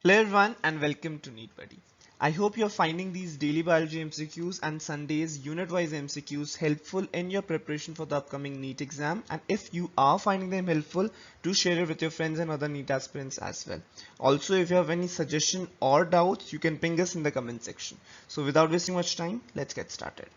Hello everyone and welcome to NEET Buddy. I hope you're finding these daily biology MCQs and Sunday's unit-wise MCQs helpful in your preparation for the upcoming NEET exam, and if you are finding them helpful, do share it with your friends and other NEET aspirants as well. Also, if you have any suggestion or doubts, you can ping us in the comment section. So without wasting much time, let's get started.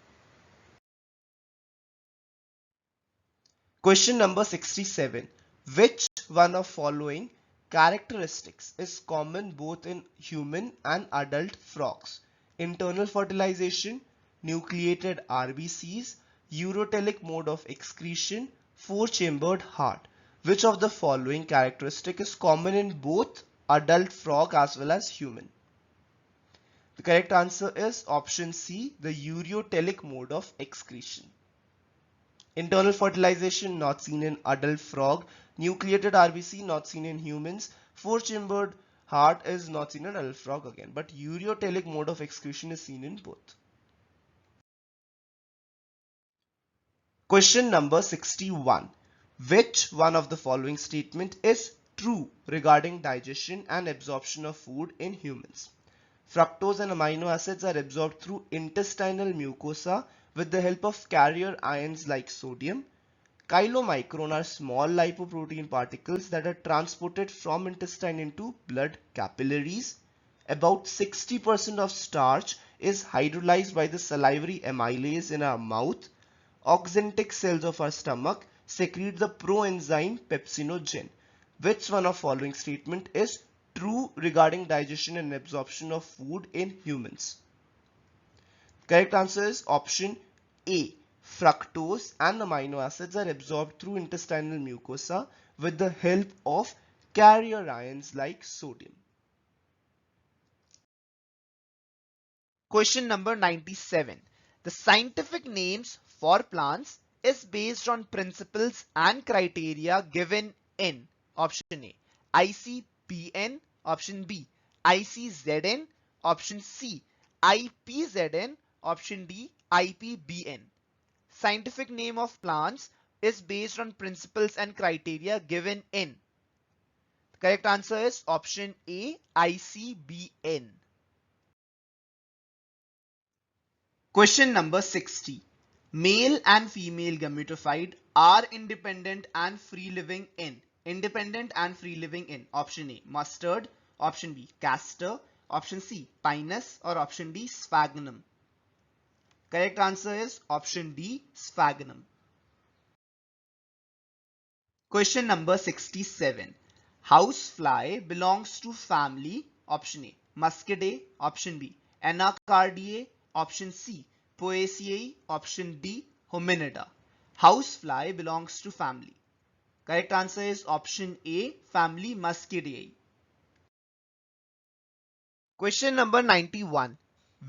Question number 67. Which one of following characteristics is common both in human and adult frogs? Internal fertilization, nucleated RBCs, urotelic mode of excretion, four-chambered heart. Which of the following characteristic is common in both adult frog as well as human? The correct answer is option C, the urotelic mode of excretion. Internal fertilization not seen in adult frog. Nucleated RBC not seen in humans. Four-chambered heart is not seen in adult frog again. But urotelic mode of excretion is seen in both. Question number 61. Which one of the following statement is true regarding digestion and absorption of food in humans? Fructose and amino acids are absorbed through intestinal mucosa with the help of carrier ions like sodium. Chylomicron are small lipoprotein particles that are transported from intestine into blood capillaries. About 60% of starch is hydrolyzed by the salivary amylase in our mouth. Oxyntic cells of our stomach secrete the proenzyme pepsinogen. Which one of following statement is true regarding digestion and absorption of food in humans? Correct answer is option A. Fructose and amino acids are absorbed through intestinal mucosa with the help of carrier ions like sodium. Question number 97. The scientific names for plants is based on principles and criteria given in option A, ICPN, option B, ICZN, option C, IPZN, option D, IPBN. Scientific name of plants is based on principles and criteria given in. The correct answer is option A, ICBN. Question number 60. Male and female gametophyte are independent and free living in. Independent and free living in. Option A, mustard. Option B, castor. Option C, pinus. Or option D, sphagnum. Correct answer is option D, sphagnum. Question number 67. Housefly belongs to family. Option A, Muscidae. Option B, Anacardiae. Option C, Poaceae. Option D, Hominida. Housefly belongs to family. Correct answer is option A, family Muscidae. Question number 91.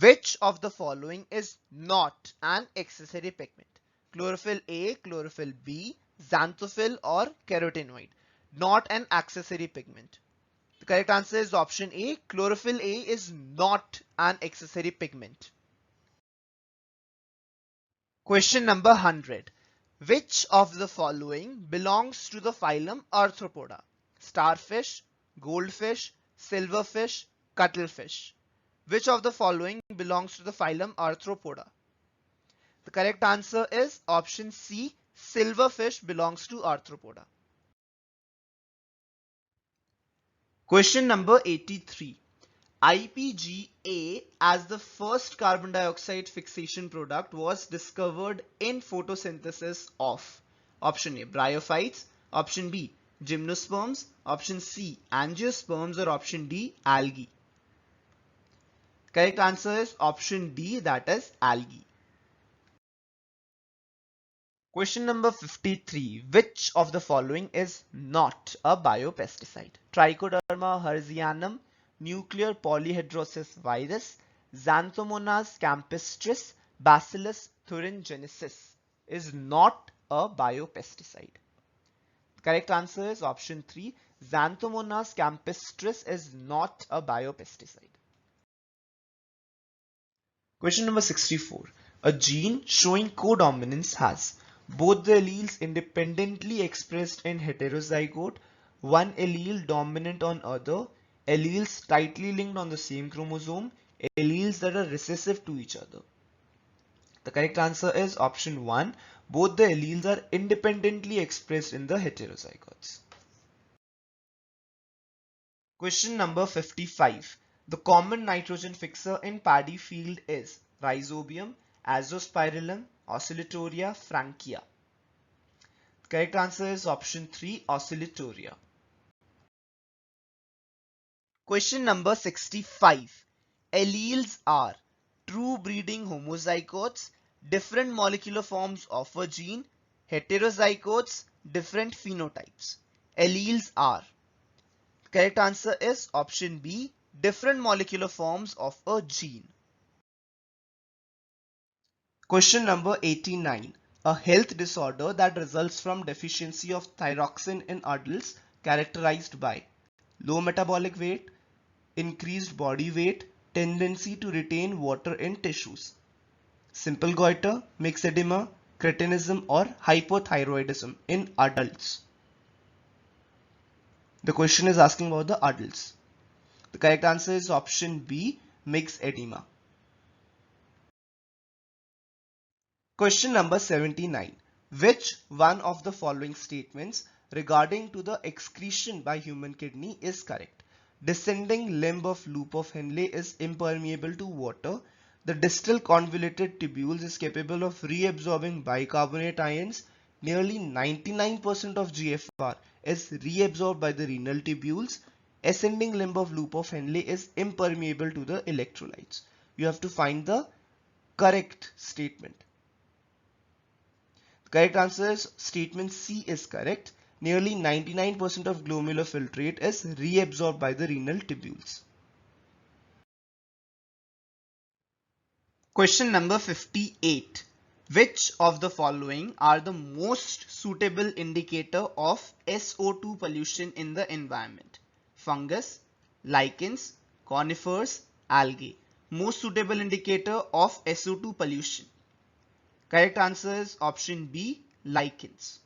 Which of the following is not an accessory pigment? Chlorophyll A, chlorophyll B, xanthophyll or carotenoid? Not an accessory pigment. The correct answer is option A. Chlorophyll A is not an accessory pigment. Question number 100. Which of the following belongs to the phylum Arthropoda? Starfish, goldfish, silverfish, cuttlefish. Which of the following belongs to the phylum Arthropoda? The correct answer is option C. Silverfish belongs to Arthropoda. Question number 83. IPGA as the first carbon dioxide fixation product was discovered in photosynthesis of option A, bryophytes, option B, gymnosperms, option C, angiosperms, or option D, algae. Correct answer is option D, that is algae. Question number 53. Which of the following is not a biopesticide? Trichoderma hertzianum, nuclear polyhedrosis virus, Xanthomonas campestris, Bacillus thuringiensis is not a biopesticide. Correct answer is option 3. Xanthomonas campestris is not a biopesticide. Question number 64. A gene showing codominance has both the alleles independently expressed in heterozygote, one allele dominant on other, alleles tightly linked on the same chromosome, alleles that are recessive to each other. The correct answer is option 1. Both the alleles are independently expressed in the heterozygotes. Question number 55. The common nitrogen fixer in paddy field is Rhizobium, Azospirillum, Oscillatoria, Frankia. The correct answer is option 3, Oscillatoria. Question number 65. Alleles are true breeding homozygotes, different molecular forms of a gene, heterozygotes, different phenotypes. Alleles are. Correct answer is option B, different molecular forms of a gene. Question number 89. A health disorder that results from deficiency of thyroxine in adults characterized by low metabolic weight, increased body weight, tendency to retain water in tissues, simple goiter, myxedema, cretinism or hypothyroidism in adults. The question is asking about the adults. The correct answer is option B, myxedema. Question number 79. Which one of the following statements regarding to the excretion by human kidney is correct? Descending limb of loop of Henle is impermeable to water. The distal convoluted tubules is capable of reabsorbing bicarbonate ions. Nearly 99% of GFR is reabsorbed by the renal tubules. Ascending limb of loop of Henle is impermeable to the electrolytes. You have to find the correct statement. Correct answer is statement C is correct. Nearly 99% of glomerular filtrate is reabsorbed by the renal tubules. Question number 58. Which of the following are the most suitable indicator of SO2 pollution in the environment? Fungus, lichens, conifers, algae. Most suitable indicator of SO2 pollution. Correct answer is option B, lichens.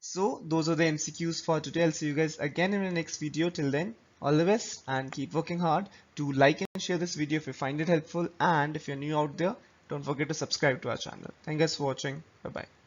So those are the MCQs for today. I'll see you guys again in the next video. Till then, all the best and keep working hard. Do like and share this video if you find it helpful, and if you're new out there, don't forget to subscribe to our channel. Thank you guys for watching. Bye bye.